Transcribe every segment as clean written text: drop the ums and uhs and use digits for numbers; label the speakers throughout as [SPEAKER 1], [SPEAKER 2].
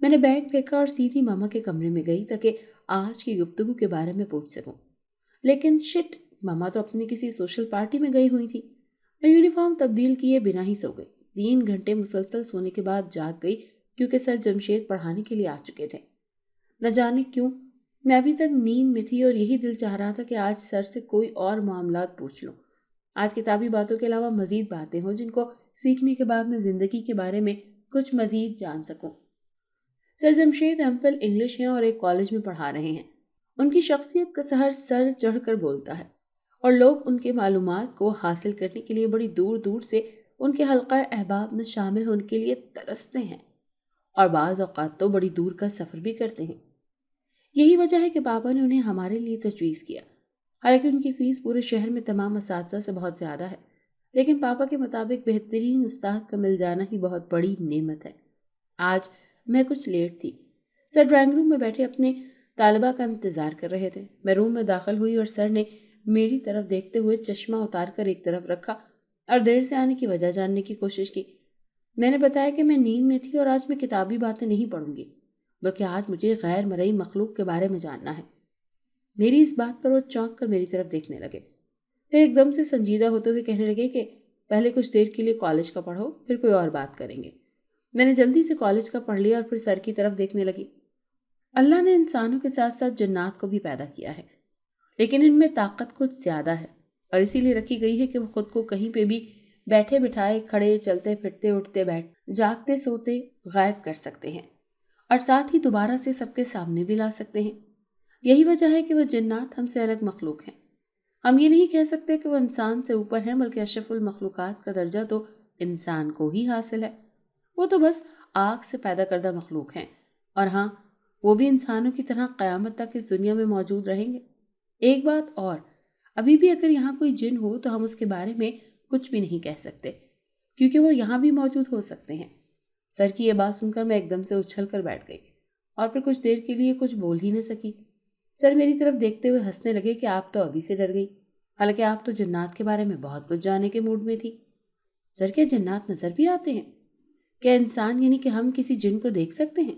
[SPEAKER 1] میں نے بیگ پھینکا اور سیدھی ماما کے کمرے میں گئی تاکہ آج کی گفتگو کے بارے میں پوچھ سکوں، لیکن شٹ، ماما تو اپنی کسی سوشل پارٹی میں گئی ہوئی تھی۔ میں یونیفارم تبدیل کیے بنا ہی سو گئی۔ 3 گھنٹے مسلسل سونے کے بعد جاگ گئی کیونکہ سر جمشید پڑھانے کے لیے آ چکے تھے۔ نہ جانے کیوں میں ابھی تک نیند میں تھی اور یہی دل چاہ رہا تھا کہ آج سر سے کوئی اور معاملات پوچھ لوں، آج کتابی باتوں کے علاوہ مزید باتیں ہوں جن کو سیکھنے کے بعد میں زندگی کے بارے میں کچھ مزید جان سکوں۔ سر جمشید ایمفل انگلش ہیں اور ایک کالج میں پڑھا رہے ہیں۔ ان کی شخصیت کا سحر سر چڑھ کر بولتا ہے اور لوگ ان کے معلومات کو حاصل کرنے کے لیے بڑی دور دور سے ان کے حلقہ احباب میں شامل ہونے کے لیے ترستے ہیں، اور بعض اوقات تو بڑی دور کا سفر بھی کرتے ہیں۔ یہی وجہ ہے کہ پاپا نے انہیں ہمارے لیے تجویز کیا۔ حالانکہ ان کی فیس پورے شہر میں تمام اساتذہ سے بہت زیادہ ہے، لیکن پاپا کے مطابق بہترین استاد کا مل جانا ہی بہت بڑی نعمت ہے۔ آج میں کچھ لیٹ تھی۔ سر ڈرائنگ روم میں بیٹھے اپنے طالبہ کا انتظار کر رہے تھے۔ میں روم میں داخل ہوئی اور سر نے میری طرف دیکھتے ہوئے چشمہ اتار کر ایک طرف رکھا اور دیر سے آنے کی وجہ جاننے کی کوشش کی۔ میں نے بتایا کہ میں نیند میں تھی اور آج میں کتابی باتیں نہیں پڑھوں گی، بلکہ آج مجھے غیر مرئی مخلوق کے بارے میں جاننا ہے۔ میری اس بات پر وہ چونک کر میری طرف دیکھنے لگے، پھر ایک دم سے سنجیدہ ہوتے ہوئے کہنے لگے کہ پہلے کچھ دیر کے لیے کالج کا پڑھو، پھر کوئی اور بات کریں گے۔ میں نے جلدی سے کالج کا پڑھ لیا اور پھر سر کی طرف دیکھنے لگی۔ اللہ نے انسانوں کے ساتھ ساتھ جنات کو بھی پیدا کیا ہے، لیکن ان میں طاقت کچھ زیادہ ہے اور اسی لیے رکھی گئی ہے کہ وہ خود کو کہیں پہ بھی بیٹھے بٹھائے، کھڑے چلتے پھرتے، اٹھتے بیٹھ، جاگتے سوتے غائب کر سکتے ہیں اور ساتھ ہی دوبارہ سے سب کے سامنے بھی لا سکتے ہیں۔ یہی وجہ ہے کہ وہ جنات ہم سے الگ مخلوق ہیں۔ ہم یہ نہیں کہہ سکتے کہ وہ انسان سے اوپر ہیں، بلکہ اشرف المخلوقات کا درجہ تو انسان کو ہی حاصل ہے۔ وہ تو بس آگ سے پیدا کردہ مخلوق ہیں، اور ہاں، وہ بھی انسانوں کی طرح قیامت تک اس دنیا میں موجود رہیں گے۔ ایک بات اور، ابھی بھی اگر یہاں کوئی جن ہو تو ہم اس کے بارے میں کچھ بھی نہیں کہہ سکتے، کیونکہ وہ یہاں بھی موجود ہو سکتے ہیں۔ سر کی یہ بات سن کر میں ایک دم سے اچھل کر بیٹھ گئی اور پھر کچھ دیر کے لیے کچھ بول ہی نہ سکی۔ سر میری طرف دیکھتے ہوئے ہنسنے لگے کہ آپ تو ابھی سے ڈر گئی، حالانکہ آپ تو جنات کے بارے میں بہت کچھ جاننے کے موڈ میں تھی۔ سر، کیا جنات نظر بھی آتے ہیں؟ کیا انسان یعنی کہ ہم کسی جن کو دیکھ سکتے ہیں؟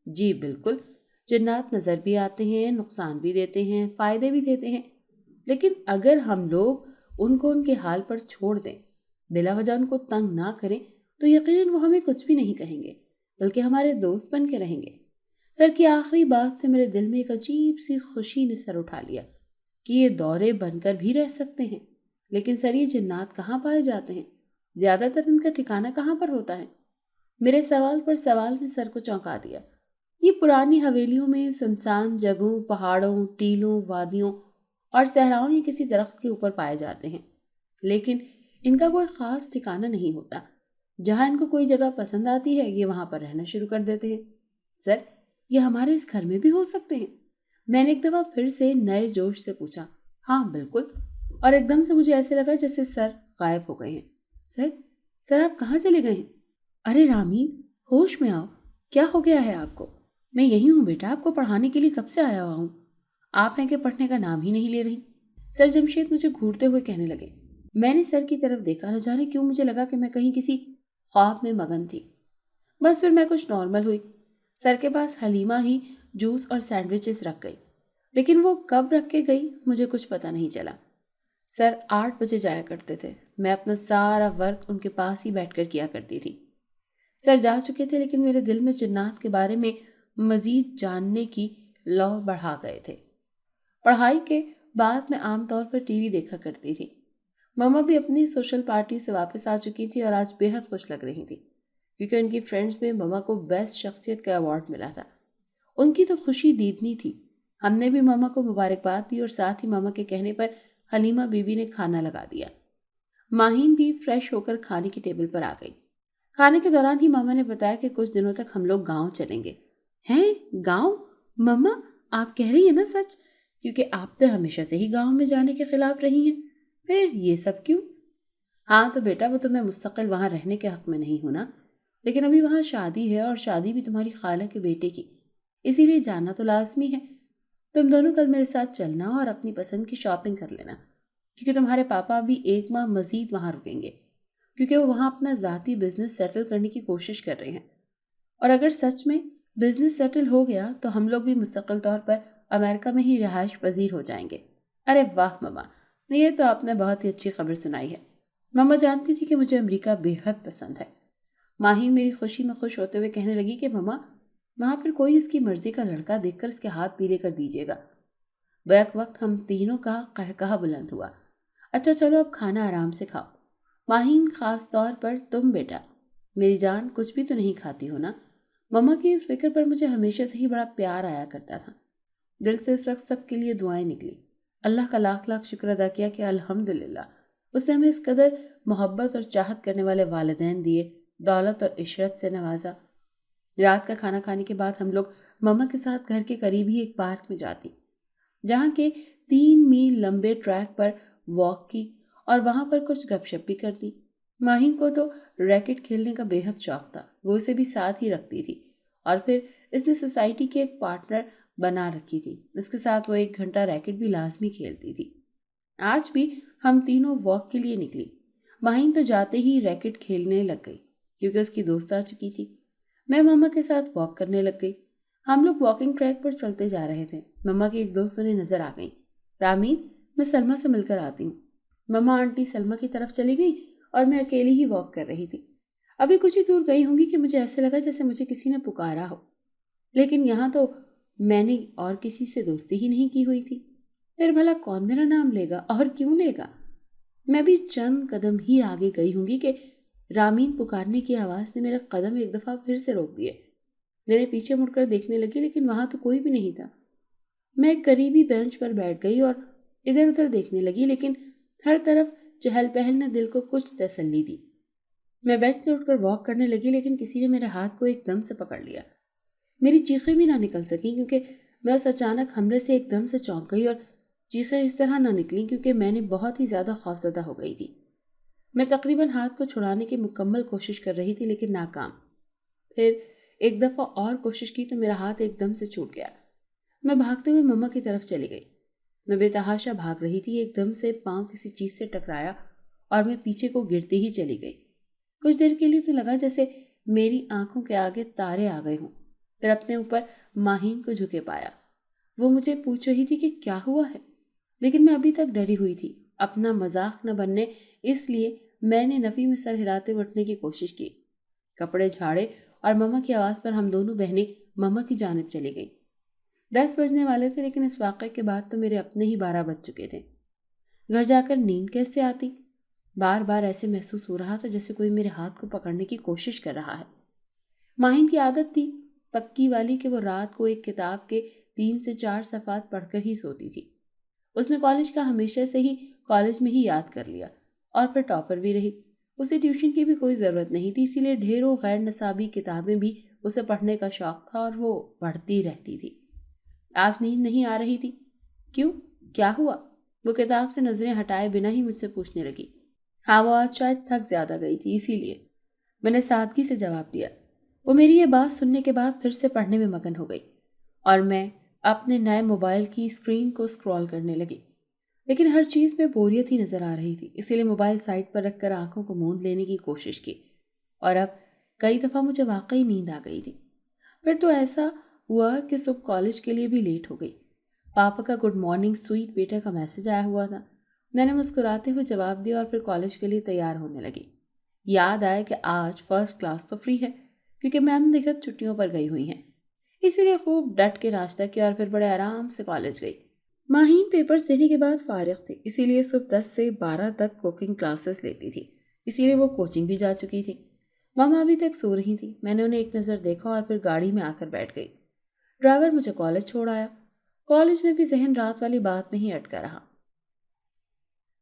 [SPEAKER 1] جی بالکل، جنات نظر بھی آتے ہیں، نقصان بھی دیتے ہیں، فائدے بھی دیتے ہیں، لیکن اگر ہم لوگ ان کو ان کے حال پر چھوڑ دیں، بلا وجہ ان کو تنگ نہ کریں، تو یقیناً وہ ہمیں کچھ بھی نہیں کہیں گے، بلکہ ہمارے دوست بن کے رہیں گے۔ سر کی آخری بات سے میرے دل میں ایک عجیب سی خوشی نے سر اٹھا لیا کہ یہ دورے بن کر بھی رہ سکتے ہیں۔ لیکن سر، یہ جنات کہاں پائے جاتے ہیں؟ زیادہ تر ان کا ٹھکانہ کہاں پر ہوتا ہے؟ میرے سوال پر سوال نے سر کو چونکا دیا۔ یہ پرانی حویلیوں میں، سنسان جگہوں، پہاڑوں، ٹیلوں، وادیوں اور صحراؤں یا کسی درخت کے اوپر پائے جاتے ہیں، لیکن ان کا کوئی خاص ٹھکانہ نہیں ہوتا۔ جہاں ان کو کوئی جگہ پسند آتی ہے، یہ وہاں پر رہنا شروع کر دیتے ہیں۔ سر، یہ ہمارے اس گھر میں بھی ہو سکتے ہیں؟ میں نے ایک دفعہ پھر سے نئے جوش سے پوچھا۔ ہاں بالکل، اور ایک دم سے مجھے ایسے لگا جیسے سر غائب ہو گئے ہیں۔ سر آپ کہاں چلے گئے ہیں؟ ارے رامین، ہوش میں آؤ، کیا ہو گیا ہے آپ کو؟ میں یہی ہوں بیٹا، آپ کو پڑھانے کے لیے کب سے آیا ہوا ہوں، آپ ہیں کہ پڑھنے کا نام ہی نہیں لے رہی۔ سر جمشید مجھے گھورتے ہوئے کہنے لگے۔ میں نے سر کی طرف دیکھا، نہ جانے کیوں مجھے لگا کہ میں کہیں کسی خواب میں مگن تھی۔ بس پھر میں کچھ نارمل ہوئی۔ سر کے پاس حلیمہ ہی جوس اور سینڈوچز رکھ گئی، لیکن وہ کب رکھ کے گئی مجھے کچھ پتہ نہیں چلا۔ سر 8 بجے جایا کرتے تھے، میں اپنا سارا ورک ان کے پاس ہی بیٹھ کر کیا کرتی تھی۔ سر جا چکے تھے، لیکن میرے دل میں جنات کے بارے میں مزید جاننے کی لو بڑھا گئے تھے۔ پڑھائی کے بعد میں عام طور پر ٹی وی دیکھا کرتی تھی۔ ماما بھی اپنی سوشل پارٹی سے واپس آ چکی تھی اور آج بے حد خوش لگ رہی تھی، کیونکہ ان کی فرینڈز میں ماما کو بیسٹ شخصیت کا ایوارڈ ملا تھا۔ ان کی تو خوشی دیدنی تھی۔ ہم نے بھی ماما کو مبارکباد دی اور ساتھ ہی ماما کے کہنے پر حلیمہ بی بی نے کھانا لگا دیا۔ ماہین بھی فریش ہو کر کھانے کی ٹیبل پر آ گئی۔ کھانے کے دوران ہی ماما نے بتایا کہ کچھ دنوں تک ہم لوگ گاؤں چلیں گے۔ ہیں؟ گاؤں؟ ماما، آپ کہہ رہی ہیں نا سچ؟ کیونکہ آپ تو ہمیشہ سے ہی گاؤں میں جانے کے خلاف رہی ہیں، پھر یہ سب کیوں؟ ہاں تو بیٹا، وہ تو میں مستقل وہاں رہنے کے حق میں نہیں ہوں نا، لیکن ابھی وہاں شادی ہے اور شادی بھی تمہاری خالہ کے بیٹے کی، اسی لیے جانا تو لازمی ہے۔ تم دونوں کل میرے ساتھ چلنا اور اپنی پسند کی شاپنگ کر لینا، کیونکہ تمہارے پاپا بھی 1 ماہ مزید وہاں رکیں گے، کیونکہ وہ وہاں اپنا ذاتی بزنس سیٹل کرنے کی کوشش کر رہے ہیں۔ اور اگر سچ میں بزنس سیٹل ہو گیا تو ہم لوگ بھی مستقل طور پر امریکہ میں ہی رہائش پذیر ہو جائیں گے۔ ارے واہ ماما، یہ تو آپ نے بہت ہی اچھی خبر سنائی ہے۔ ماما جانتی تھی کہ مجھے امریکہ بے حد پسند ہے۔ ماہین میری خوشی میں خوش ہوتے ہوئے کہنے لگی کہ ماما، وہاں پر کوئی اس کی مرضی کا لڑکا دیکھ کر اس کے ہاتھ پیلے کر دیجیے گا۔ بیک وقت ہم تینوں کا قہقہہ بلند ہوا۔ اچھا چلو اب کھانا آرام سے کھاؤ۔ ماہین، خاص طور پر تم بیٹا، میری جان کچھ بھی تو نہیں کھاتی ہو نا؟ مما کی اس فکر پر مجھے ہمیشہ سے ہی بڑا پیار آیا کرتا تھا۔ دل سے اس وقت سب کے لیے دعائیں نکلی۔ اللہ کا لاکھ لاکھ شکر ادا کیا کہ الحمدللہ اس نے ہمیں اس قدر محبت اور چاہت کرنے والے والدین دیے، دولت اور عشرت سے نوازا۔ رات کا کھانا کھانے کے بعد ہم لوگ مما کے ساتھ گھر کے قریب ہی ایک پارک میں جاتی، جہاں کے 3 میل لمبے ٹریک پر واک کی اور وہاں پر کچھ گپ شپ بھی کرتی۔ ماہین کو تو ریکٹ کھیلنے کا بے حد شوق تھا، وہ اسے بھی ساتھ ہی رکھتی تھی، اور پھر اس نے سوسائٹی کی ایک پارٹنر بنا رکھی تھی، اس کے ساتھ وہ 1 گھنٹہ ریکٹ بھی لازمی کھیلتی تھی۔ آج بھی ہم تینوں واک کے لیے نکلی۔ ماہین تو جاتے ہی ریکٹ کھیلنے لگ گئی کیونکہ اس کی دوست آ چکی تھی۔ میں مما کے ساتھ واک کرنے لگ گئی۔ ہم لوگ واکنگ ٹریک پر چلتے جا رہے تھے۔ مما کی ایک دوست انہیں نظر آ گئی۔ رامین، میں سلمہ سے مل کر آتی ہوں۔ مما آنٹی سلمہ کی طرف چلی گئی اور میں اکیلی ہی واک کر رہی تھی۔ ابھی کچھ ہی دور گئی ہوں گی کہ مجھے ایسے لگا جیسے مجھے کسی نے پکارا ہو، لیکن یہاں تو میں نے اور کسی سے دوستی ہی نہیں کی ہوئی تھی۔ پھر بھلا کون میرا نام لے گا اور کیوں لے گا؟ میں بھی چند قدم ہی آگے گئی ہوں گی کہ رامین پکارنے کی آواز نے میرا قدم ایک دفعہ پھر سے روک دیے۔ میرے پیچھے مڑ کر دیکھنے لگی لیکن وہاں تو کوئی بھی نہیں تھا۔ میں ایک قریبی بینچ پر بیٹھ گئی اور ادھر ادھر دیکھنے لگی، لیکن ہر طرف چہل پہل نے دل کو کچھ تسلی دی۔ میں بینچ سے اٹھ کر واک کرنے لگی لیکن کسی نے میرے ہاتھ کو ایک دم سے پکڑ لیا۔ میری چیخیں بھی نہ نکل سکیں کیونکہ میں اس اچانک حملے سے ایک دم سے چونک گئی، اور چیخیں اس طرح نہ نکلیں کیونکہ میں نے بہت ہی زیادہ خوفزدہ ہو گئی تھی۔ میں تقریباً ہاتھ کو چھڑانے کی مکمل کوشش کر رہی تھی لیکن ناکام۔ پھر ایک دفعہ اور کوشش کی تو میرا ہاتھ ایک دم سے چھوٹ گیا۔ میں بھاگتے ہوئے مما کی طرف چلی گئی۔ میں بے تحاشا بھاگ رہی تھی، ایک دم سے پاؤں کسی چیز سے ٹکرایا اور میں پیچھے کو گرتی ہی چلی گئی۔ کچھ دیر کے لیے تو لگا جیسے میری آنکھوں کے آگے تارے آ گئے ہوں۔ پھر اپنے اوپر ماہین کو جھکے پایا۔ وہ مجھے پوچھ رہی تھی کہ کیا ہوا ہے، لیکن میں ابھی تک ڈری ہوئی تھی۔ اپنا مذاق نہ بننے اس لیے میں نے نفی میں سر ہلاتے اٹھنے کی کوشش کی، کپڑے جھاڑے اور مما کی آواز پر ہم دونوں بہنیں مما کی جانب چلی گئی۔ 10 بجنے والے تھے لیکن اس واقعے کے بعد تو میرے اپنے ہی 12 بج چکے تھے۔ گھر جا کر نیند کیسے آتی؟ بار بار ایسے محسوس ہو رہا تھا جیسے کوئی میرے ہاتھ کو پکڑنے کی کوشش کر رہا ہے۔ ماہین کی عادت تھی پکی والی کہ وہ رات کو ایک کتاب کے 3 سے 4 صفحات پڑھ کر ہی سوتی تھی۔ اس نے کالج کا ہمیشہ سے ہی کالج میں ہی یاد کر لیا اور پھر ٹاپر بھی رہی۔ اسے ٹیوشن کی بھی کوئی ضرورت نہیں تھی، اسی لیے ڈھیروں غیر نصابی کتابیں بھی اسے پڑھنے کا شوق تھا اور وہ پڑھتی رہتی تھی۔ آج نیند نہیں آ رہی تھی۔ کیوں؟ کیا ہوا؟ وہ کتاب سے نظریں ہٹائے بنا ہی مجھ سے پوچھنے لگی۔ ہاں، وہ آج شاید تھک زیادہ گئی تھی اسی لیے، میں نے سادگی سے جواب دیا۔ وہ میری یہ بات سننے کے بعد پھر سے پڑھنے میں مگن ہو گئی اور میں اپنے نئے موبائل کی اسکرین کو اسکرول کرنے لگی، لیکن ہر چیز میں بوریت ہی نظر آ رہی تھی، اسی لیے موبائل سائٹ پر رکھ کر آنکھوں کو موند لینے کی کوشش کی، اور اب کئی دفعہ مجھے واقعی نیند آ گئی تھی۔ پھر تو ایسا ہوا کہ صبح کالج کے لیے بھی لیٹ ہو گئی۔ پاپا کا گڈ مارننگ سویٹ بیٹا کا میسج آیا ہوا تھا۔ میں نے مسکراتے ہوئے جواب دیا اور پھر کالج کے لیے تیار ہونے لگی۔ یاد آیا کہ آج فرسٹ کلاس تو فری ہے کیونکہ میم نگہت چھٹیوں پر گئی ہوئی ہیں، اسی لیے خوب ڈٹ کے ناشتہ کیا اور پھر بڑے آرام سے کالج گئی۔ ماہین پیپرز دینے کے بعد فارغ تھی، اسی لیے صبح 10 سے 12 تک کوکنگ کلاسز لیتی تھی، اسی لیے وہ کوچنگ بھی جا چکی تھی۔ ماما ابھی تک سو رہی تھی۔ میں نے انہیں ایک نظر دیکھا اور پھر گاڑی میں آ کر بیٹھ گئی۔ ڈرائیور مجھے کالج چھوڑ آیا۔ کالج میں بھی ذہن رات والی بات میں ہی اٹکا رہا۔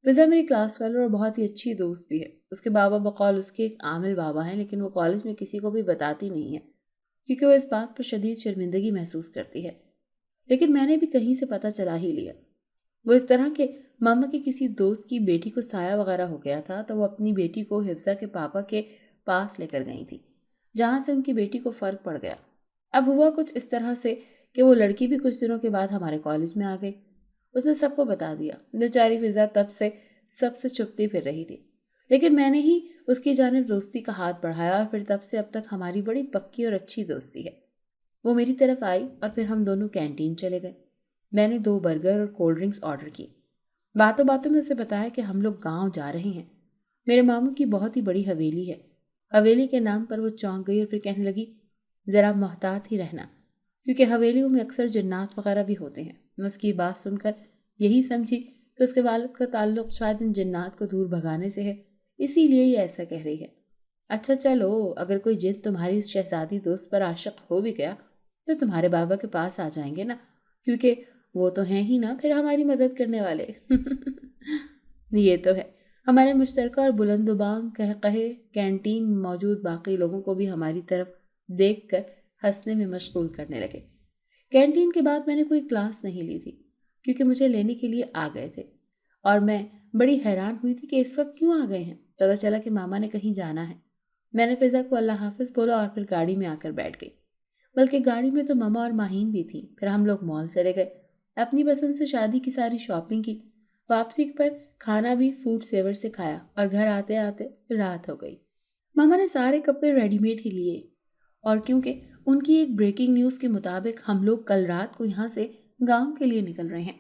[SPEAKER 1] فضا میری کلاس فیلو اور بہت ہی اچھی دوست بھی ہے۔ اس کے بابا بقول اس کے ایک عامل بابا ہیں، لیکن وہ کالج میں کسی کو بھی بتاتی نہیں ہے کیونکہ وہ اس بات پر شدید شرمندگی محسوس کرتی ہے، لیکن میں نے بھی کہیں سے پتہ چلا ہی لیا۔ وہ اس طرح کہ ماما کے کسی دوست کی بیٹی کو سایہ وغیرہ ہو گیا تھا تو وہ اپنی بیٹی کو حفظہ کے پاپا کے پاس لے کر گئی تھی، جہاں سے ان کی بیٹی کو فرق پڑ گیا۔ اب ہوا کچھ اس طرح سے کہ وہ لڑکی بھی کچھ دنوں کے بعد ہمارے کالج میں آ گئی۔ اس نے سب کو بتا دیا۔ بیچاری فضا تب سے سب سے چھپتی پھر رہی تھی، لیکن میں نے ہی اس کی جانب دوستی کا ہاتھ بڑھایا اور پھر تب سے اب تک ہماری بڑی پکی اور اچھی دوستی ہے۔ وہ میری طرف آئی اور پھر ہم دونوں کینٹین چلے گئے۔ میں نے 2 برگر اور کولڈ ڈرنکس آرڈر کی۔ باتوں باتوں میں اسے بتایا کہ ہم لوگ گاؤں جا رہے ہیں۔ میرے ماموں کی بہت ہی بڑی حویلی ہے۔ حویلی کے نام پر وہ چونک گئی اور پھر کہنے لگی، ذرا محتاط ہی رہنا، کیونکہ حویلیوں میں اکثر جنات وغیرہ بھی ہوتے ہیں۔ میں اس کی بات سن کر یہی سمجھی کہ اس کے والد کا تعلق شاید ان جنات کو دور بھگانے سے ہے، اسی لیے یہ ایسا کہہ رہی ہے۔ اچھا چلو، اگر کوئی جن تمہاری اس شہزادی دوست پر عاشق ہو بھی گیا تو تمہارے بابا کے پاس آ جائیں گے نا، کیونکہ وہ تو ہیں ہی نا پھر ہماری مدد کرنے والے۔ یہ تو ہے۔ ہمارے مشترکہ اور بلند و بانگ کہے کینٹین میں موجود باقی لوگوں کو بھی ہماری طرف دیکھ کر ہنسنے میں مشغول کرنے لگے۔ کینٹین کے بعد میں نے کوئی کلاس نہیں لی تھی کیونکہ مجھے لینے کے لیے آ گئے تھے، اور میں بڑی حیران ہوئی تھی کہ اس وقت کیوں آ گئے ہیں۔ پتہ چلا کہ ماما نے کہیں جانا ہے۔ میں نے فضا کو اللہ حافظ بولا اور پھر گاڑی میں آ کر بیٹھ گئی۔ بلکہ گاڑی میں تو ماما اور ماہین بھی تھی۔ پھر ہم لوگ مال چلے گئے، اپنی پسند سے شادی کی ساری شاپنگ کی۔ واپسی پر کھانا بھی فوڈ سیور سے کھایا اور گھر آتے آتے رات ہو گئی۔ ماما نے سارے کپڑے ریڈی میڈ ہی لیے، اور کیونکہ ان کی ایک بریکنگ نیوز کے مطابق ہم لوگ کل رات کو یہاں سے گاؤں کے لیے نکل رہے ہیں۔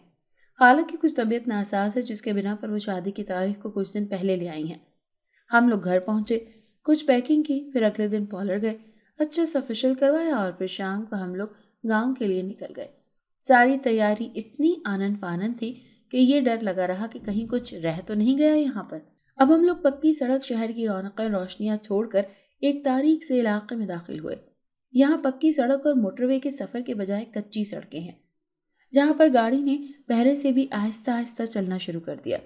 [SPEAKER 1] خالہ کی کچھ طبیعت ناساز ہے جس کے بنا پر وہ شادی کی تاریخ کو کچھ دن پہلے لے آئی ہیں۔ ہم لوگ گھر پہنچے، کچھ پیکنگ کی، پھر اگلے دن پارلر گئے، اچھا سا فیشل کروایا اور پھر شام کو ہم لوگ گاؤں کے لیے نکل گئے۔ ساری تیاری اتنی آنن فانن تھی کہ یہ ڈر لگا رہا کہ کہیں کچھ رہ تو نہیں گیا یہاں پر۔ اب ہم لوگ پکی سڑک، شہر کی رونقیں روشنیاں چھوڑ کر ایک تاریک سے علاقے میں داخل ہوئے۔ یہاں پکی سڑک اور موٹر وے کے سفر کے بجائے کچی سڑکیں ہیں، جہاں پر گاڑی نے پہلے سے بھی آہستہ آہستہ چلنا شروع کر دیا۔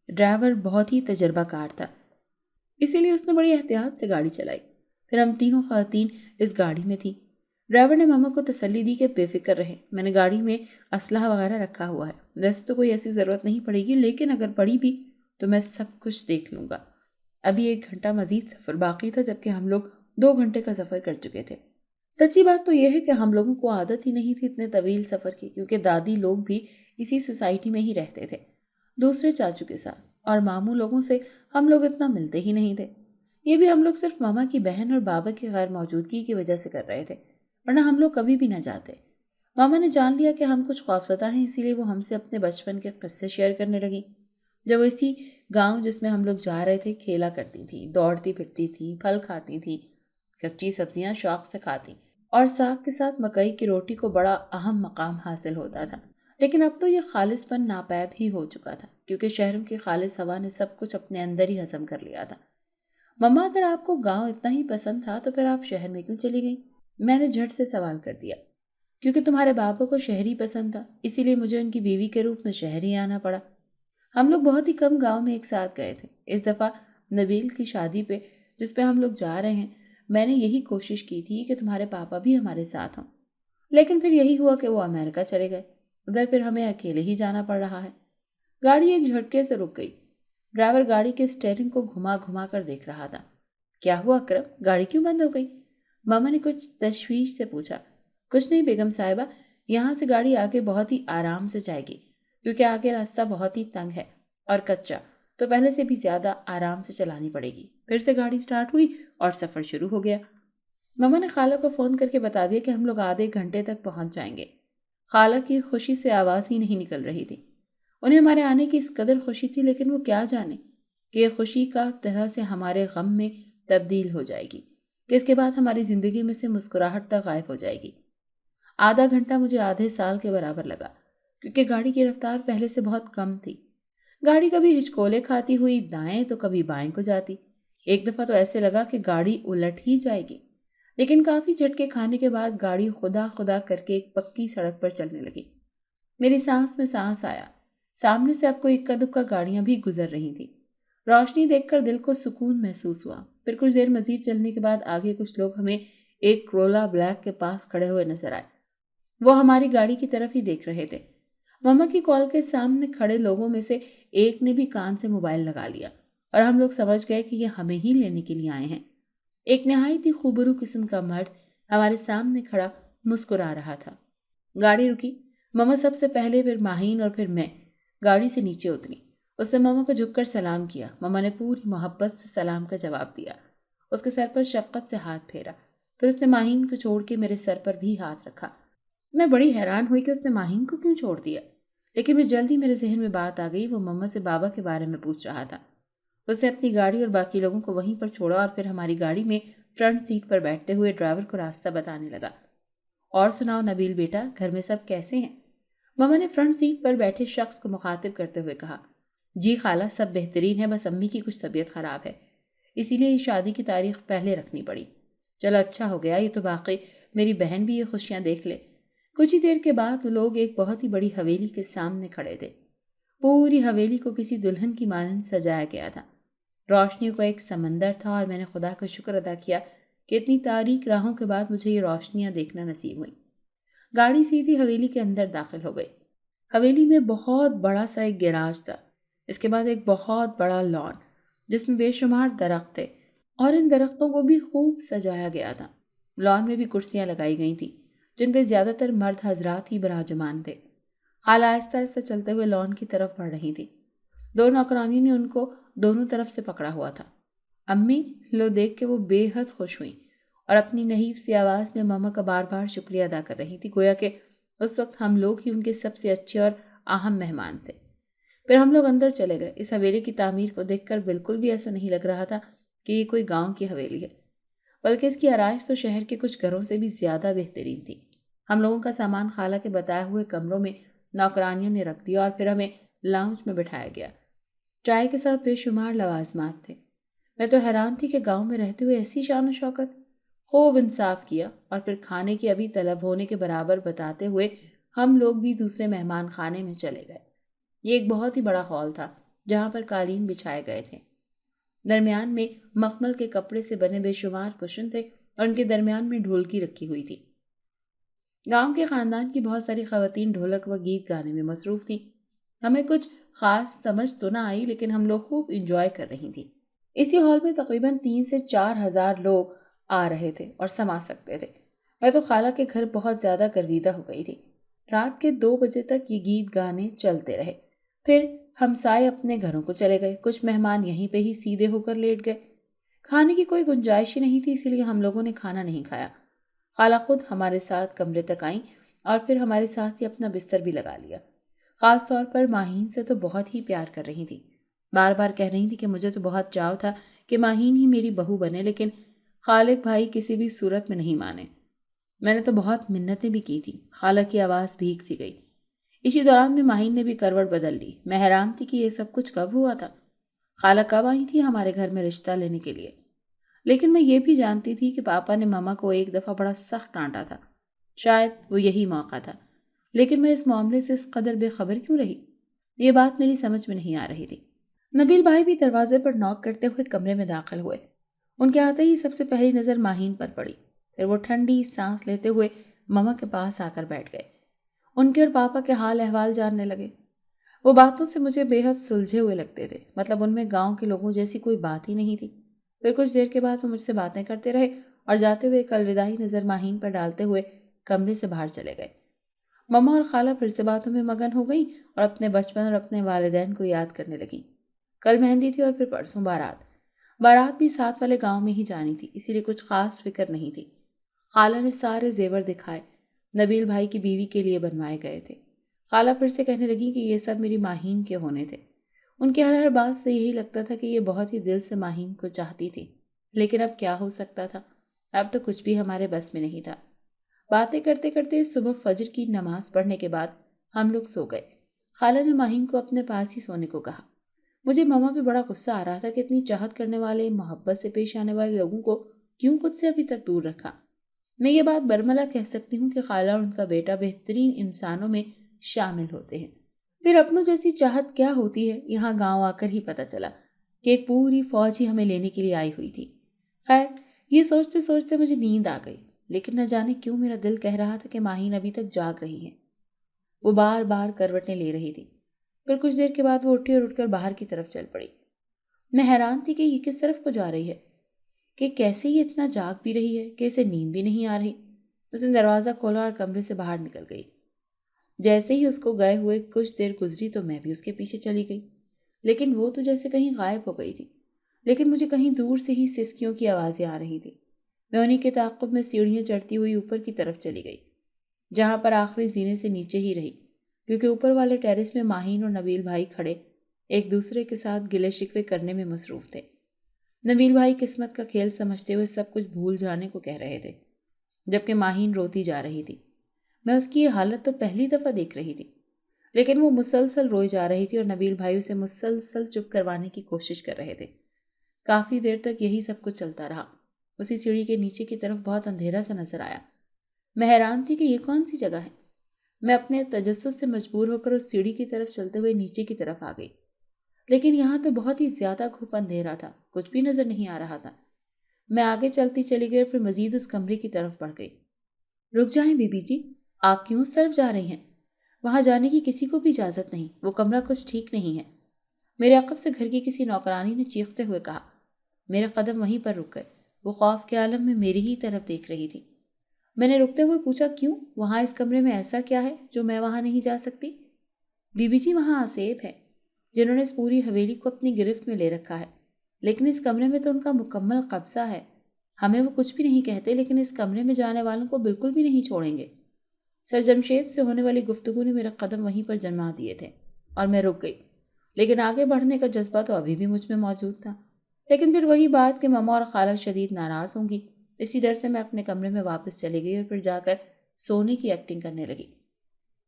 [SPEAKER 1] ڈرائیور بہت ہی تجربہ کار تھا، اسی لیے اس نے بڑی احتیاط سے گاڑی چلائی۔ پھر ہم تینوں خواتین اس گاڑی میں تھیں۔ ڈرائیور نے ماما کو تسلی دی کہ بے فکر رہیں، میں نے گاڑی میں اسلحہ وغیرہ رکھا ہوا ہے۔ ویسے تو کوئی ایسی ضرورت نہیں پڑے گی، لیکن اگر پڑی بھی تو میں سب کچھ دیکھ لوں گا۔ ابھی 1 گھنٹہ مزید سفر باقی تھا، جبکہ ہم لوگ 2 گھنٹے کا سفر کر چکے تھے۔ سچی بات تو یہ ہے کہ ہم لوگوں کو عادت ہی نہیں تھی اتنے طویل سفر کی، کیونکہ دادی لوگ بھی اسی سوسائٹی میں ہی رہتے تھے دوسرے چاچو کے ساتھ، اور ماموں لوگوں سے ہم لوگ اتنا ملتے ہی نہیں تھے۔ یہ بھی ہم لوگ صرف ماما کی بہن اور بابا کی غیر موجودگی کی وجہ سے کر رہے تھے، ورنہ ہم لوگ کبھی بھی نہ جاتے۔ ماما نے جان لیا کہ ہم کچھ خوفزدہ ہیں، اسی لیے وہ ہم سے اپنے بچپن کے قصے شیئر کرنے لگی، جب وہ اسی گاؤں جس میں ہم لوگ جا رہے تھے کھیلا کرتی تھی، دوڑتی پھرتی تھی، پھل کھاتی تھی، کچی سبزیاں شوق سے کھاتی، اور ساگ کے ساتھ مکئی کی روٹی کو بڑا اہم مقام حاصل ہوتا تھا۔ لیکن اب تو یہ خالص پن ناپید ہی ہو چکا تھا، کیونکہ شہروں کی خالص ہوا نے سب کچھ اپنے اندر ہی ہضم کر لیا تھا۔ مما، اگر آپ کو گاؤں اتنا ہی پسند تھا تو پھر آپ شہر میں کیوں چلی گئی؟ میں نے جھٹ سے سوال کر دیا۔ کیونکہ تمہارے بابا کو شہر ہی پسند تھا، اسی لیے مجھے ان کی بیوی کے روپ میں شہر ہی آنا پڑا۔ ہم لوگ بہت ہی کم گاؤں میں ایک ساتھ گئے تھے۔ اس دفعہ نبیل کی شادی پہ، جس پہ ہم لوگ جا رہے ہیں، میں نے یہی کوشش کی تھی کہ تمہارے پاپا بھی ہمارے ساتھ ہوں، لیکن پھر یہی ہوا کہ وہ امریکہ چلے گئے۔ ادھر پھر ہمیں اکیلے ہی جانا پڑ رہا ہے۔ گاڑی ایک جھٹکے سے رک گئی۔ ڈرائیور گاڑی کے اسٹیئرنگ کو گھما گھما کر دیکھ رہا تھا۔ کیا ہوا اکرم، گاڑی کیوں بند ہو گئی؟ ماما نے کچھ تشویش سے پوچھا۔ کچھ نہیں بیگم صاحبہ، یہاں سے گاڑی آگے بہت ہی آرام سے جائے گی، کیونکہ آگے راستہ بہت ہی تنگ ہے اور کچا، تو پہلے سے بھی زیادہ آرام سے چلانی پڑے گی۔ پھر سے گاڑی سٹارٹ ہوئی اور سفر شروع ہو گیا۔ ماما نے خالہ کو فون کر کے بتا دیا کہ ہم لوگ آدھے گھنٹے تک پہنچ جائیں گے۔ خالہ کی خوشی سے آواز ہی نہیں نکل رہی تھی۔ انہیں ہمارے آنے کی اس قدر خوشی تھی، لیکن وہ کیا جانے کہ یہ خوشی کا طرح سے ہمارے غم میں تبدیل ہو جائے گی، کہ اس کے بعد ہماری زندگی میں سے مسکراہٹ تک غائب ہو جائے گی۔ آدھا گھنٹہ مجھے آدھے سال کے برابر لگا، کیونکہ گاڑی کی رفتار پہلے سے بہت کم تھی۔ گاڑی کبھی ہچکولے کھاتی ہوئی دائیں تو کبھی بائیں کو جاتی۔ ایک دفعہ تو ایسے لگا کہ گاڑی الٹ ہی جائے گی، لیکن کافی جھٹکے کھانے کے بعد گاڑی خدا خدا کر کے ایک پکی سڑک پر چلنے لگی۔ میری سانس میں سانس آیا۔ سامنے سے اب کو اکا دکا گاڑیاں بھی گزر رہی تھیں۔ روشنی دیکھ کر دل کو سکون محسوس ہوا۔ پھر کچھ دیر مزید چلنے کے بعد آگے کچھ لوگ ہمیں ایک کرولا بلیک کے پاس کھڑے ہوئے نظر آئے۔ وہ ہماری گاڑی کی طرف ہی دیکھ رہے تھے۔ مما کی کال کے سامنے کھڑے لوگوں میں سے ایک نے بھی کان سے موبائل لگا لیا، اور ہم لوگ سمجھ گئے کہ یہ ہمیں ہی لینے کے لیے آئے ہیں۔ ایک نہایت ہی خوبرو قسم کا مرد ہمارے سامنے کھڑا مسکرا رہا تھا۔ گاڑی رکی۔ مما سب سے پہلے، پھر ماہین اور پھر میں گاڑی سے نیچے اتری۔ اس نے مما کو جھک کر سلام کیا۔ مما نے پوری محبت سے سلام کا جواب دیا۔ اس کے سر پر شفقت سے ہاتھ پھیرا۔ پھر اس نے ماہین کو چھوڑ کے میرے سر پر بھی ہاتھ رکھا۔ میں بڑی حیران ہوئی کہ اس نے ماہین کو کیوں چھوڑ دیا، لیکن میں جلدی میرے ذہن میں بات آ گئی، وہ مما سے بابا کے بارے میں پوچھ رہا تھا۔ اس نے اپنی گاڑی اور باقی لوگوں کو وہیں پر چھوڑا اور پھر ہماری گاڑی میں فرنٹ سیٹ پر بیٹھتے ہوئے ڈرائیور کو راستہ بتانے لگا۔ اور سناؤ نبیل بیٹا، گھر میں سب کیسے ہیں؟ مما نے فرنٹ سیٹ پر بیٹھے شخص کو مخاطب کرتے ہوئے کہا۔ جی خالہ، سب بہترین ہے، بس امی کی کچھ طبیعت خراب ہے، اسی لیے یہ شادی کی تاریخ پہلے رکھنی پڑی۔ چلو اچھا ہو گیا، یہ تو واقعی میری بہن بھی یہ خوشیاں دیکھ لے۔ کچھ ہی دیر کے بعد وہ لوگ ایک بہت ہی بڑی حویلی کے سامنے کھڑے تھے۔ پوری حویلی کو کسی دلہن کی مانند سجایا گیا تھا۔ روشنیوں کا ایک سمندر تھا اور میں نے خدا کا شکر ادا کیا کہ اتنی تاریک راہوں کے بعد مجھے یہ روشنیاں دیکھنا نصیب ہوئیں۔ گاڑی سیدھی حویلی کے اندر داخل ہو گئی۔ حویلی میں بہت بڑا سا ایک گیراج تھا، اس کے بعد ایک بہت بڑا لان جس میں بے شمار درخت تھے اور ان درختوں کو بھی خوب سجایا گیا تھا۔ لان میں بھی کرسیاں لگائی گئی تھیں جن پہ زیادہ تر مرد حضرات ہی براجمان تھے۔ خالہ آہستہ آہستہ چلتے ہوئے لان کی طرف بڑھ رہی تھی۔ دو نوکرانیوں نے ان کو دونوں طرف سے پکڑا ہوا تھا۔ امی لو دیکھ کے وہ بے حد خوش ہوئیں اور اپنی نحیف سی آواز میں ماما کا بار بار شکریہ ادا کر رہی تھی، گویا کہ اس وقت ہم لوگ ہی ان کے سب سے اچھے اور اہم مہمان تھے۔ پھر ہم لوگ اندر چلے گئے۔ اس حویلی کی تعمیر کو دیکھ کر بالکل بھی ایسا نہیں لگ رہا تھا کہ یہ کوئی گاؤں کی حویلی ہے، بلکہ اس کی آرائش تو شہر کے کچھ گھروں سے بھی زیادہ بہترین تھی۔ ہم لوگوں کا سامان خالہ کے بتائے ہوئے کمروں میں نوکرانیوں نے رکھ دیا اور پھر ہمیں لاؤنج میں بٹھایا گیا۔ چائے کے ساتھ بے شمار لوازمات تھے۔ میں تو حیران تھی کہ گاؤں میں رہتے ہوئے ایسی شان و شوکت۔ خوب انصاف کیا اور پھر کھانے کی ابھی طلب ہونے کے برابر بتاتے ہوئے ہم لوگ بھی دوسرے مہمان خانے میں چلے گئے۔ یہ ایک بہت ہی بڑا ہال تھا جہاں پر قالین بچھائے گئے تھے۔ درمیان میں مخمل کے کپڑے سے بنے بے شمار کشن تھے اور ان کے درمیان میں ڈھولکی رکھی ہوئی تھی۔ گاؤں کے خاندان کی بہت ساری خواتین ڈھولک و گیت گانے میں مصروف تھیں۔ ہمیں کچھ خاص سمجھ تو نہ آئی لیکن ہم لوگ خوب انجوائے کر رہی تھیں۔ اسی ہال میں تقریباً 3 سے 4 ہزار لوگ آ رہے تھے اور سما سکتے تھے۔ میں تو خالہ کے گھر بہت زیادہ گرویدہ ہو گئی تھی۔ رات کے 2 بجے تک یہ گیت گانے چلتے رہے۔ پھر ہم سائے اپنے گھروں کو چلے گئے۔ کچھ مہمان یہیں پہ ہی سیدھے ہو کر لیٹ گئے۔ کھانے کی کوئی گنجائش ہی نہیں تھی، اسی لیے ہم لوگوں نے کھانا نہیں کھایا۔ خالہ خود ہمارے ساتھ کمرے تک آئیں اور پھر ہمارے ساتھ ہی اپنا بستر بھی لگا لیا۔ خاص طور پر ماہین سے تو بہت ہی پیار کر رہی تھی۔ بار بار کہہ رہی تھی کہ مجھے تو بہت چاو تھا کہ ماہین ہی میری بہو بنے، لیکن خالق بھائی کسی بھی صورت میں نہیں مانے۔ میں نے تو بہت منتیں بھی کی تھی۔ خالہ کی آواز بھیگ سی گئی۔ اسی دوران میں ماہین نے بھی کروٹ بدل لی۔ میں حیران تھی کہ یہ سب کچھ کب ہوا تھا، خالہ کب آئی تھی ہمارے گھر میں رشتہ لینے کے لیے۔ لیکن میں یہ بھی جانتی تھی کہ پاپا نے ماما کو ایک دفعہ بڑا سخت ڈانٹا تھا، شاید وہ یہی موقع تھا، لیکن میں اس معاملے سے اس قدر بے خبر کیوں رہی؟ یہ بات میری سمجھ میں نہیں آ رہی تھی۔ نبیل بھائی بھی دروازے پر نوک کرتے ہوئے کمرے میں داخل ہوئے۔ ان کے آتے ہی سب سے پہلی نظر ماہین پر پڑی۔ پھر وہ ٹھنڈی سانس لیتے ہوئے ماما کے پاس آ کر بیٹھ گئے۔ ان کے اور پاپا کے حال احوال جاننے لگے۔ وہ باتوں سے مجھے بے حد سلجھے ہوئے لگتے تھے، مطلب ان میں گاؤں کے لوگوں جیسی کوئی بات ہی نہیں تھی۔ پھر کچھ دیر کے بعد وہ مجھ سے باتیں کرتے رہے اور جاتے ہوئے ایک الوداعی نظر ماہین پر ڈالتے ہوئے کمرے سے باہر چلے گئے۔ ماما اور خالہ پھر سے باتوں میں مگن ہو گئیں اور اپنے بچپن اور اپنے والدین کو یاد کرنے لگیں۔ کل مہندی تھی اور پھر پرسوں بارات بھی ساتھ والے گاؤں میں ہی جانی تھی، اسی لیے کچھ خاص فکر نہیں تھی۔ خالہ نے سارے زیور دکھائے، نبیل بھائی کی بیوی کے لیے بنوائے گئے تھے۔ خالہ پھر سے کہنے لگی کہ یہ سب میری ماہین کے ہونے تھے۔ ان کے ہر بات سے یہی لگتا تھا کہ یہ بہت ہی دل سے ماہین کو چاہتی تھی، لیکن اب کیا ہو سکتا تھا؟ اب تو کچھ بھی ہمارے بس میں نہیں تھا۔ باتیں کرتے کرتے صبح فجر کی نماز پڑھنے کے بعد ہم لوگ سو گئے۔ خالہ نے ماہین کو اپنے پاس ہی سونے کو کہا۔ مجھے ماما پہ بڑا غصہ آ رہا تھا کہ اتنی چاہت کرنے والے، محبت سے پیش آنے والے لوگوں کو کیوں خود سے ابھی تک دور رکھا۔ میں یہ بات برملا کہہ سکتی ہوں کہ خالہ اور ان کا بیٹا بہترین انسانوں میں شامل ہوتے ہیں۔ پھر اپنوں جیسی چاہت کیا ہوتی ہے یہاں گاؤں آ کر ہی پتہ چلا کہ ایک پوری فوج ہی ہمیں لینے کے لیے آئی ہوئی تھی۔ خیر، یہ سوچتے سوچتے مجھے نیند آ گئی، لیکن نہ جانے کیوں میرا دل کہہ رہا تھا کہ ماہین ابھی تک جاگ رہی ہے۔ وہ بار بار کروٹیں لے رہی تھی۔ پھر کچھ دیر کے بعد وہ اٹھی اور اٹھ کر باہر کی طرف چل پڑی۔ میں حیران تھی کہ یہ کس طرف کو جا رہی ہے، کہ کیسے یہ اتنا جاگ بھی رہی ہے کہ اسے نیند بھی نہیں آ رہی۔ اس نے دروازہ کھولا اور کمرے سے باہر نکل گئی۔ جیسے ہی اس کو گئے ہوئے کچھ دیر گزری تو میں بھی اس کے پیچھے چلی گئی، لیکن وہ تو جیسے کہیں غائب ہو گئی تھی۔ لیکن مجھے کہیں دور سے ہی سسکیوں کی آوازیں آ رہی تھی۔ میں انہیں کے تعاقب میں سیڑھیاں چڑھتی ہوئی اوپر کی طرف چلی گئی، جہاں پر آخری زینے سے نیچے ہی رہی، کیونکہ اوپر والے ٹیرس میں ماہین اور نبیل بھائی کھڑے ایک دوسرے کے ساتھ گلے شکوے کرنے میں مصروف تھے۔ نبیل بھائی قسمت کا کھیل سمجھتے ہوئے سب کچھ بھول جانے کو کہہ رہے تھے، جبکہ ماہین روتی جا رہی تھی۔ میں اس کی یہ حالت تو پہلی دفعہ دیکھ رہی تھی، لیکن وہ مسلسل روئی جا رہی تھی اور نبیل بھائی اسے مسلسل چپ کروانے کی کوشش کر رہے تھے۔ کافی دیر تک یہی سب کچھ چلتا رہا۔ اسی سیڑھی کے نیچے کی طرف بہت اندھیرا سا نظر آیا۔ میں حیران تھی کہ یہ کون سی جگہ ہے۔ میں اپنے تجسس سے مجبور ہو کر اس سیڑھی کی طرف چلتے ہوئے نیچے کی طرف آ گئی، لیکن یہاں تو بہت ہی زیادہ گھپ اندھیرا تھا، کچھ بھی نظر نہیں آ رہا تھا۔ میں آگے چلتی چلی گئی اور پھر مزید اس کمرے کی طرف بڑھ گئی۔ رک جائیں بی بی جی، آپ کیوں اس طرف جا رہی ہیں؟ وہاں جانے کی کسی کو بھی اجازت نہیں، وہ کمرہ کچھ ٹھیک نہیں ہے، میرے عقب سے گھر کی کسی نوکرانی نے چیختے ہوئے کہا۔ میرے قدم وہیں پر رک گئے۔ وہ خوف کے عالم میں میری ہی طرف دیکھ رہی تھی۔ میں نے رکتے ہوئے پوچھا، کیوں؟ وہاں اس کمرے میں ایسا کیا ہے جو میں وہاں نہیں جا سکتی؟ بی بی جی، وہاں آصیب ہے، جنہوں نے اس پوری حویلی کو اپنی گرفت میں لے رکھا ہے، لیکن اس کمرے میں تو ان کا مکمل قبضہ ہے۔ ہمیں وہ کچھ بھی نہیں کہتے، لیکن اس کمرے میں جانے والوں کو بالکل بھی نہیں چھوڑیں گے۔ سر جمشید سے ہونے والی گفتگو نے میرا قدم وہیں پر جما دیے تھے اور میں رک گئی، لیکن آگے بڑھنے کا جذبہ تو ابھی بھی مجھ میں موجود تھا۔ لیکن پھر وہی بات کہ ماما اور خالہ شدید ناراض ہوں گی، اسی ڈر سے میں اپنے کمرے میں واپس چلی گئی اور پھر جا کر سونے کی ایکٹنگ کرنے لگی۔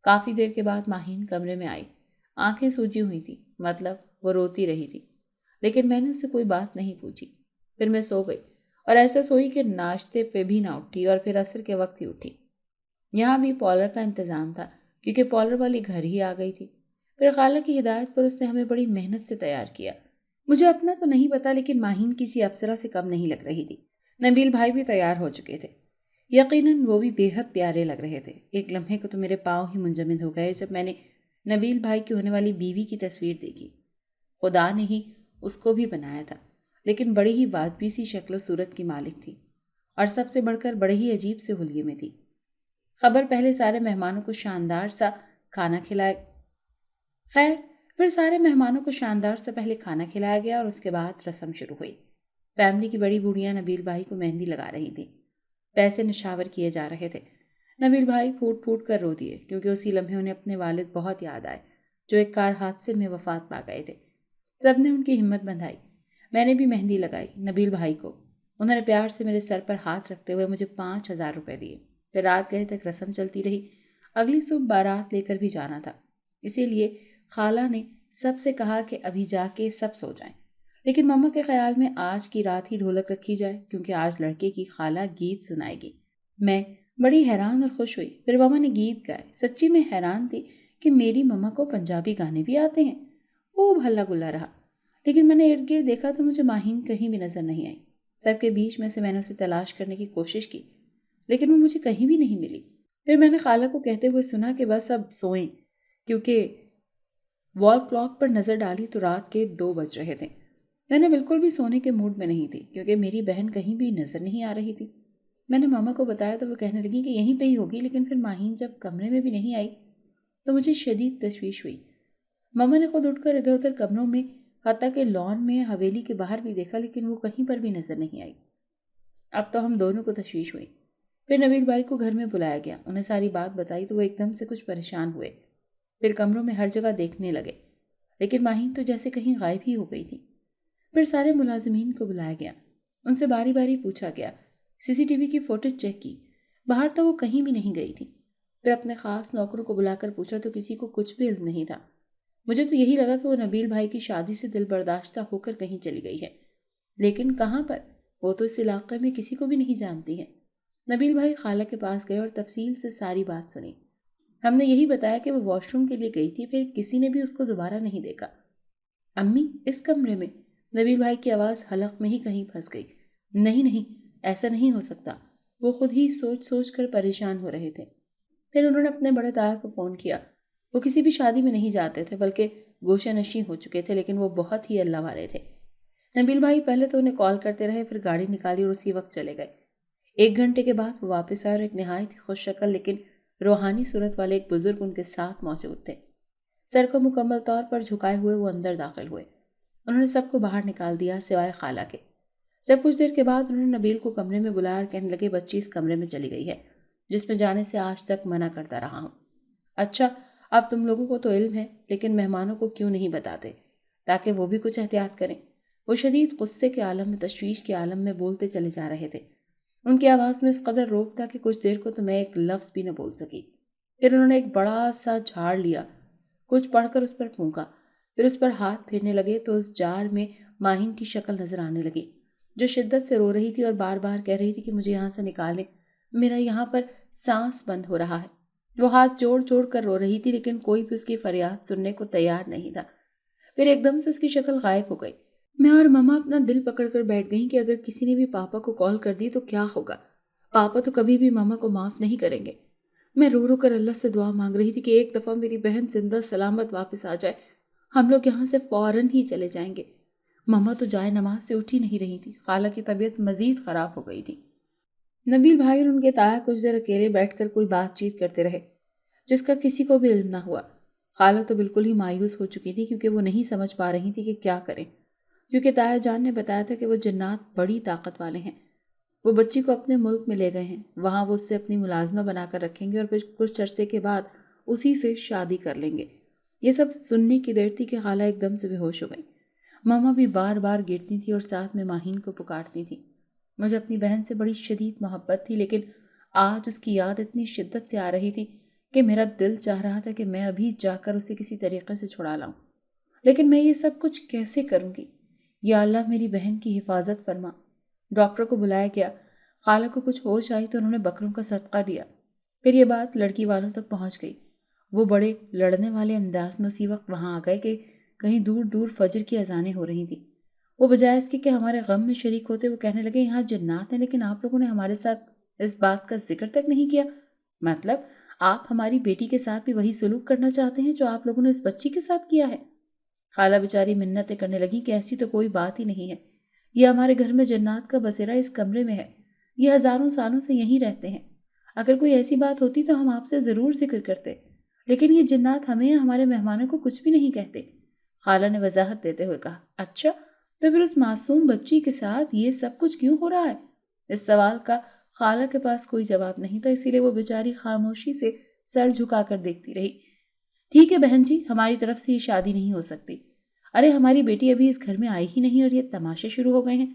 [SPEAKER 1] کافی دیر کے بعد ماہین کمرے میں آئی، آنکھیں سوجی ہوئی تھی، مطلب وہ روتی رہی تھی، لیکن میں نے اس سے کوئی بات نہیں پوچھی۔ پھر میں سو گئی اور ایسا سوئی کہ ناشتے پہ بھی نہ اٹھی اور پھر عصر کے وقت ہی اٹھی۔ یہاں بھی پارلر کا انتظام تھا، کیونکہ پارلر والی گھر ہی آ گئی تھی۔ پھر خالہ کی ہدایت پر اس نے ہمیں بڑی محنت سے تیار کیا۔ مجھے اپنا تو نہیں پتا، لیکن ماہین کسی افسرہ سے کم نہیں لگ رہی تھی۔ نبیل بھائی بھی تیار ہو چکے تھے، یقیناً وہ بھی بے حد پیارے لگ رہے تھے۔ ایک لمحے کو تو میرے پاؤں ہی منجمد ہو گئے جب میں نے نبیل بھائی کی ہونے والی بیوی کی تصویر دیکھی۔ خدا نے ہی اس کو بھی بنایا تھا، لیکن بڑی ہی واجبی سی شکل و صورت کی مالک تھی، اور سب سے بڑھ کر بڑے ہی عجیب سے حلیے میں تھی۔ خبر پہلے سارے مہمانوں کو شاندار سا کھانا کھلایا پہلے کھانا کھلایا گیا اور اس کے بعد رسم شروع ہوئی۔ فیملی کی بڑی بوڑھیاں نبیل بھائی کو مہندی لگا رہی تھیں، پیسے نشاور کیے جا رہے تھے۔ نبیل بھائی پھوٹ پھوٹ کر رو دیے، کیونکہ اسی لمحے انہیں اپنے والد بہت یاد آئے، جو ایک کار حادثے میں وفات پا گئے تھے۔ سب نے ان کی ہمت بندھائی۔ میں نے بھی مہندی لگائی نبیل بھائی کو۔ انہوں نے پیار سے میرے سر پر ہاتھ رکھتے ہوئے مجھے 5,000 روپے دیے۔ پھر رات گئے تک رسم چلتی رہی۔ اگلی صبح بارات لے کر بھی جانا تھا، اسی لیے خالہ نے سب سے کہا کہ ابھی جا کے سب سو جائیں، لیکن ماما کے خیال میں آج کی رات ہی ڈھولک رکھی جائے، کیونکہ آج لڑکے کی خالہ گیت سنائے گی۔ میں بڑی حیران اور خوش ہوئی۔ پھر ماما نے گیت گائے۔ سچی میں حیران تھی کہ میری ماما کو پنجابی گانے بھی آتے ہیں۔ خوب ہلا گلا رہا، لیکن میں نے ارد گرد دیکھا تو مجھے ماہین کہیں بھی نظر نہیں آئی۔ سب کے بیچ میں سے میں نے اسے تلاش کرنے کی کوشش کی، لیکن وہ مجھے کہیں بھی نہیں ملی۔ پھر میں نے خالہ کو کہتے ہوئے سنا کہ بس اب سوئیں، کیونکہ وال کلاک پر نظر ڈالی تو رات کے 2 بج رہے تھے۔ میں نے بالکل بھی سونے کے موڈ میں نہیں تھی، کیونکہ میری بہن کہیں بھی نظر نہیں آ رہی تھی۔ میں نے ماما کو بتایا تو وہ کہنے لگی کہ یہیں پہ ہی ہوگی، لیکن پھر ماہین جب کمرے میں بھی نہیں آئی تو مجھے شدید تشویش ہوئی۔ ماما نے خود اٹھ کر ادھر ادھر کمروں میں، حتیٰ کہ لان میں، حویلی کے باہر بھی دیکھا، لیکن وہ کہیں پر بھی نظر نہیں آئی۔ اب تو ہم دونوں کو تشویش ہوئی۔ پھر نبیل بھائی کو گھر میں بلایا گیا، انہیں ساری بات بتائی تو وہ ایک دم سے کچھ پریشان ہوئے۔ پھر کمروں میں ہر جگہ دیکھنے لگے، لیکن ماہین تو جیسے کہیں غائب ہی ہو گئی تھی۔ پھر سارے ملازمین کو بلایا گیا، ان سے باری باری پوچھا گیا، CCTV کی فوٹیج چیک کی، باہر تو وہ کہیں بھی نہیں گئی تھی۔ پھر اپنے خاص نوکروں کو بلا کر پوچھا تو کسی کو کچھ بھی علم نہیں تھا۔ مجھے تو یہی لگا کہ وہ نبیل بھائی کی شادی سے دل برداشتہ ہو کر کہیں چلی گئی ہے، لیکن کہاں پر؟ وہ تو اس علاقے میں کسی کو بھی نہیں جانتی ہے۔ نبیل بھائی خالہ کے پاس گئے اور تفصیل سے ساری بات سنی۔ ہم نے یہی بتایا کہ وہ واش روم کے لیے گئی تھی، پھر کسی نے بھی اس کو دوبارہ نہیں دیکھا۔ امی، اس کمرے میں؟ نبیل بھائی کی آواز حلق میں ہی کہیں پھنس گئی۔ نہیں، ایسا نہیں ہو سکتا۔ وہ خود ہی سوچ سوچ کر پریشان ہو رہے تھے۔ پھر انہوں نے اپنے بڑے تایا کو فون کیا۔ وہ کسی بھی شادی میں نہیں جاتے تھے، بلکہ گوشہ نشیں ہو چکے تھے، لیکن وہ بہت ہی اللہ والے تھے۔ نبیل بھائی پہلے تو انہیں کال کرتے رہے، پھر گاڑی نکالی اور اسی وقت چلے گئے۔ 1 گھنٹے کے بعد وہ واپس آئے اور ایک نہایت ہی خوش شکل لیکن روحانی صورت والے ایک بزرگ ان کے ساتھ موجود تھے۔ سر کو مکمل طور پر جھکائے ہوئے وہ اندر داخل ہوئے۔ انہوں نے سب کو باہر نکال دیا سوائے خالہ کے۔ جب کچھ دیر کے بعد انہوں نے نبیل کو کمرے میں بلایا اور کہنے لگے بچی اس کمرے میں چلی گئی ہے جس میں جانے سے آج تک منع کرتا رہا ہوں۔ اچھا، اب تم لوگوں کو تو علم ہے، لیکن مہمانوں کو کیوں نہیں بتاتے تاکہ وہ بھی کچھ احتیاط کریں؟ وہ شدید غصے کے عالم میں، تشویش کے عالم میں بولتے چلے جا رہے تھے۔ ان کی آواز میں اس قدر روک تھا کہ کچھ دیر کو تو میں ایک لفظ بھی نہ بول سکی۔ پھر انہوں نے ایک بڑا سا جھاڑ لیا، کچھ پڑھ کر اس پر پھونکا، پھر اس پر ہاتھ پھیرنے لگے تو اس جار میں ماہین کی شکل نظر آنے لگی، جو شدت سے رو رہی تھی اور بار بار کہہ رہی تھی کہ مجھے یہاں سے نکالیں، میرا یہاں پر سانس بند ہو رہا ہے۔ وہ ہاتھ جوڑ جوڑ کر رو رہی تھی لیکن کوئی بھی اس کی فریاد سننے کو تیار نہیں تھا۔ پھر ایک دم سے اس کی شکل غائب ہو گئی۔ میں اور ماما اپنا دل پکڑ کر بیٹھ گئیں کہ اگر کسی نے بھی پاپا کو کال کر دی تو کیا ہوگا۔ پاپا تو کبھی بھی ماما کو معاف نہیں کریں گے۔ میں رو رو کر اللہ سے دعا مانگ رہی تھی کہ ایک دفعہ میری بہن زندہ سلامت واپس آ جائے، ہم لوگ یہاں سے فوراً ہی چلے جائیں گے۔ ماما تو جائے نماز سے اٹھ ہی نہیں رہی تھی، خالہ کی طبیعت مزید خراب ہو گئی تھی۔ نبیل بھائی اور ان کے تایا کچھ دیر اکیلے بیٹھ کر کوئی بات چیت کرتے رہے جس کا کسی کو بھی علم نہ ہوا۔ خالہ تو بالکل ہی مایوس ہو چکی تھی کیونکہ وہ نہیں سمجھ پا رہی تھی کہ کیا کریں، کیونکہ تایا جان نے بتایا تھا کہ وہ جنات بڑی طاقت والے ہیں۔ وہ بچی کو اپنے ملک میں لے گئے ہیں، وہاں وہ اس سے اپنی ملازمہ بنا کر رکھیں گے اور پھر کچھ عرصے کے بعد اسی سے شادی کر لیں گے۔ یہ سب سننے کی دیر تھی کہ خالہ ایک دم سے بے ہوش ہو گئی۔ ماما بھی بار بار گرتی تھی اور ساتھ میں ماہین کو پکارتی تھی۔ مجھے اپنی بہن سے بڑی شدید محبت تھی، لیکن آج اس کی یاد اتنی شدت سے آ رہی تھی کہ میرا دل چاہ رہا تھا کہ میں ابھی جا کر اسے کسی طریقے سے چھڑا لاؤں، لیکن میں یہ سب کچھ کیسے کروں گی؟ یا اللہ میری بہن کی حفاظت فرما۔ ڈاکٹر کو بلایا گیا، خالہ کو کچھ ہوش آئی تو انہوں نے بکروں کا صدقہ دیا۔ پھر یہ بات لڑکی والوں تک پہنچ گئی۔ وہ بڑے لڑنے والے انداز میں اسی وقت وہاں آ گئے کہ کہیں دور دور فجر کی اذانیں ہو رہی تھیں۔ وہ بجائے اس کے کہ ہمارے غم میں شریک ہوتے وہ کہنے لگے یہاں جنات ہیں، لیکن آپ لوگوں نے ہمارے ساتھ اس بات کا ذکر تک نہیں کیا۔ مطلب آپ ہماری بیٹی کے ساتھ بھی وہی سلوک کرنا چاہتے ہیں جو آپ لوگوں نے اس بچی کے ساتھ کیا ہے؟ خالہ بیچاری منتیں کرنے لگی کہ ایسی تو کوئی بات ہی نہیں ہے، یہ ہمارے گھر میں جنات کا بسیرا اس کمرے میں ہے، یہ ہزاروں سالوں سے یہیں رہتے ہیں۔ اگر کوئی ایسی بات ہوتی تو ہم آپ سے ضرور ذکر کرتے، لیکن یہ جنات ہمیں یا ہمارے مہمانوں کو کچھ بھی نہیں کہتے۔ خالہ نے وضاحت دیتے ہوئے کہا، اچھا تو پھر اس معصوم بچی کے ساتھ یہ سب کچھ کیوں ہو رہا ہے؟ اس سوال کا خالہ کے پاس کوئی جواب نہیں تھا، اسی لیے وہ بیچاری خاموشی سے سر جھکا کر دیکھتی رہی۔ ٹھیک ہے بہن جی، ہماری طرف سے یہ شادی نہیں ہو سکتی۔ ارے ہماری بیٹی ابھی اس گھر میں آئی ہی نہیں اور یہ تماشے شروع ہو گئے ہیں۔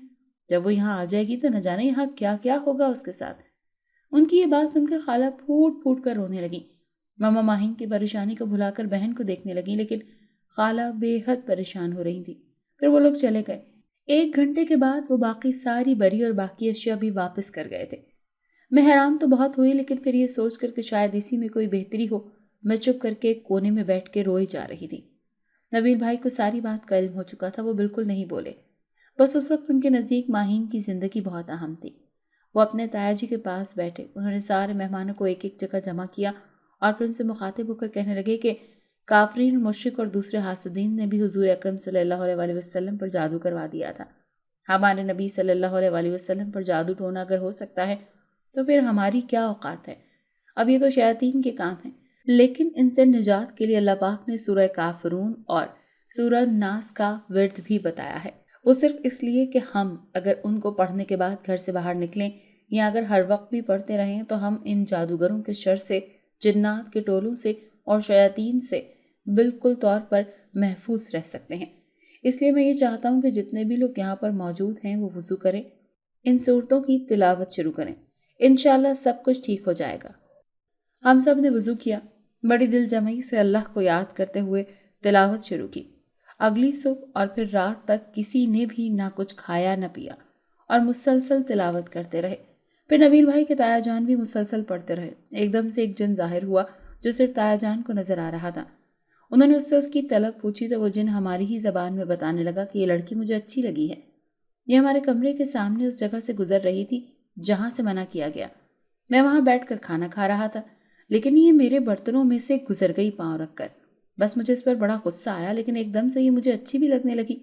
[SPEAKER 1] جب وہ یہاں آ جائے گی تو نہ جانے یہاں کیا کیا ہوگا اس کے ساتھ۔ ان کی یہ بات سن کر خالہ پھوٹ پھوٹ کر رونے لگی۔ ماما ماہین کی پریشانی کو بھلا کر بہن کو دیکھنے لگی، لیکن خالہ بے حد پریشان ہو رہی تھی۔ پھر وہ لوگ چلے گئے۔ 1 گھنٹے کے بعد وہ باقی ساری بری اور باقی اشیاء بھی واپس کر گئے تھے۔ میں حیران تو بہت ہوئی، لیکن پھر یہ سوچ کر کہ شاید اسی میں کوئی بہتری ہو، میں چپ کر کے ایک کونے میں بیٹھ کے روئی جا رہی تھی۔ نبیل بھائی کو ساری بات کا علم ہو چکا تھا، وہ بالکل نہیں بولے۔ بس اس وقت ان کے نزدیک ماہین کی زندگی بہت اہم تھی۔ وہ اپنے تایا جی کے پاس بیٹھے، انہوں نے سارے مہمانوں کو ایک ایک جگہ جمع کیا اور پھر ان سے مخاطب ہو کر کہنے لگے کہ کافرین، مشرک اور دوسرے حاسدین نے بھی حضور اکرم صلی اللہ علیہ وسلم پر جادو کروا دیا تھا۔ ہمارے نبی صلی اللہ علیہ وسلم پر جادو ٹونا اگر ہو سکتا ہے تو پھر ہماری کیا اوقات ہے؟ اب یہ تو شیاطین کے کام ہیں، لیکن ان سے نجات کے لیے اللہ پاک نے سورہ کافرون اور سورہ ناس کا ورد بھی بتایا ہے۔ وہ صرف اس لیے کہ ہم اگر ان کو پڑھنے کے بعد گھر سے باہر نکلیں یا اگر ہر وقت بھی پڑھتے رہیں تو ہم ان جادوگروں کے شر سے، جنات کے ٹولوں سے اور شیاطین سے بالکل طور پر محفوظ رہ سکتے ہیں۔ اس لیے میں یہ چاہتا ہوں کہ جتنے بھی لوگ یہاں پر موجود ہیں وہ وضو کریں، ان صورتوں کی تلاوت شروع کریں، انشاءاللہ سب کچھ ٹھیک ہو جائے گا۔ ہم سب نے وضو کیا، بڑی دل جمعی سے اللہ کو یاد کرتے ہوئے تلاوت شروع کی۔ اگلی صبح اور پھر رات تک کسی نے بھی نہ کچھ کھایا نہ پیا اور مسلسل تلاوت کرتے رہے۔ پھر نبیل بھائی کے تایا جان بھی مسلسل پڑھتے رہے۔ ایک دم سے ایک جن ظاہر ہوا جو صرف تایا جان کو نظر آ رہا تھا۔ انہوں نے اس سے اس کی طلب پوچھی تو وہ جن ہماری ہی زبان میں بتانے لگا کہ یہ لڑکی مجھے اچھی لگی ہے، یہ ہمارے کمرے کے سامنے اس جگہ سے گزر رہی تھی جہاں سے منع کیا گیا۔ میں وہاں بیٹھ کر کھانا کھا رہا تھا، لیکن یہ میرے برتنوں میں سے گزر گئی پاؤں رکھ کر۔ بس مجھے اس پر بڑا غصہ آیا، لیکن ایک دم سے یہ مجھے اچھی بھی لگنے لگی۔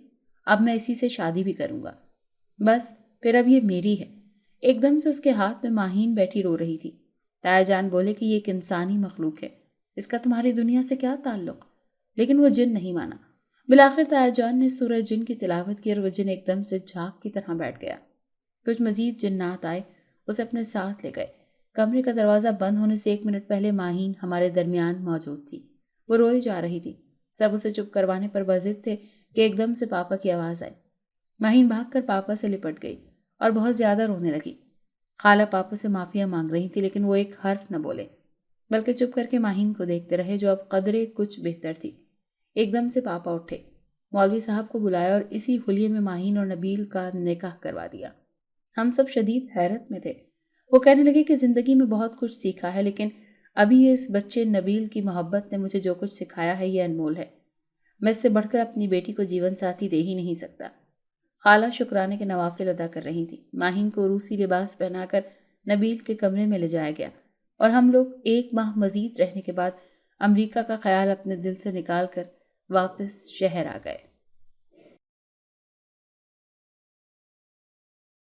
[SPEAKER 1] اب میں اسی سے شادی بھی کروں گا، بس پھر اب یہ میری ہے۔ ایک دم سے اس کے ہاتھ میں ماہین بیٹھی رو رہی تھی۔ تایا جان بولے کہ یہ ایک انسانی مخلوق ہے، اس کا تمہاری دنیا سے کیا تعلق؟ لیکن وہ جن نہیں مانا۔ بالآخر تایا جان نے سورہ جن کی تلاوت کی اور وہ جن ایک دم سے جھاگ کی طرح بیٹھ گیا۔ کچھ مزید جنات آئے، اسے اپنے ساتھ لے گئے۔ کمرے کا دروازہ بند ہونے سے 1 منٹ پہلے ماہین ہمارے درمیان موجود تھی۔ وہ روئی جا رہی تھی۔ سب اسے چپ کروانے پر بضد تھے کہ ایک دم سے پاپا کی آواز آئی۔ ماہین بھاگ کر پاپا سے لپٹ گئی اور بہت زیادہ رونے لگی۔ خالہ پاپا سے معافیا مانگ رہی تھی لیکن وہ ایک حرف نہ بولے، بلکہ چپ کر کے ماہین کو دیکھتے رہے جو اب قدرے کچھ بہتر تھی۔ ایک دم سے پاپا اٹھے، مولوی صاحب کو بلایا اور اسی حلیے میں ماہین اور نبیل کا نکاح کروا دیا۔ ہم سب شدید حیرت میں تھے۔ وہ کہنے لگے کہ زندگی میں بہت کچھ سیکھا ہے، لیکن ابھی اس بچے نبیل کی محبت نے مجھے جو کچھ سکھایا ہے یہ انمول ہے۔ میں اس سے بڑھ کر اپنی بیٹی کو جیون ساتھی دے ہی نہیں سکتا۔ خالہ شکرانے کے نوافل ادا کر رہی تھی۔ ماہین کو روسی لباس پہنا کر نبیل کے کمرے میں لے جایا گیا اور ہم لوگ 1 ماہ مزید رہنے کے بعد امریکہ کا خیال اپنے دل سے نکال کر واپس شہر آ گئے۔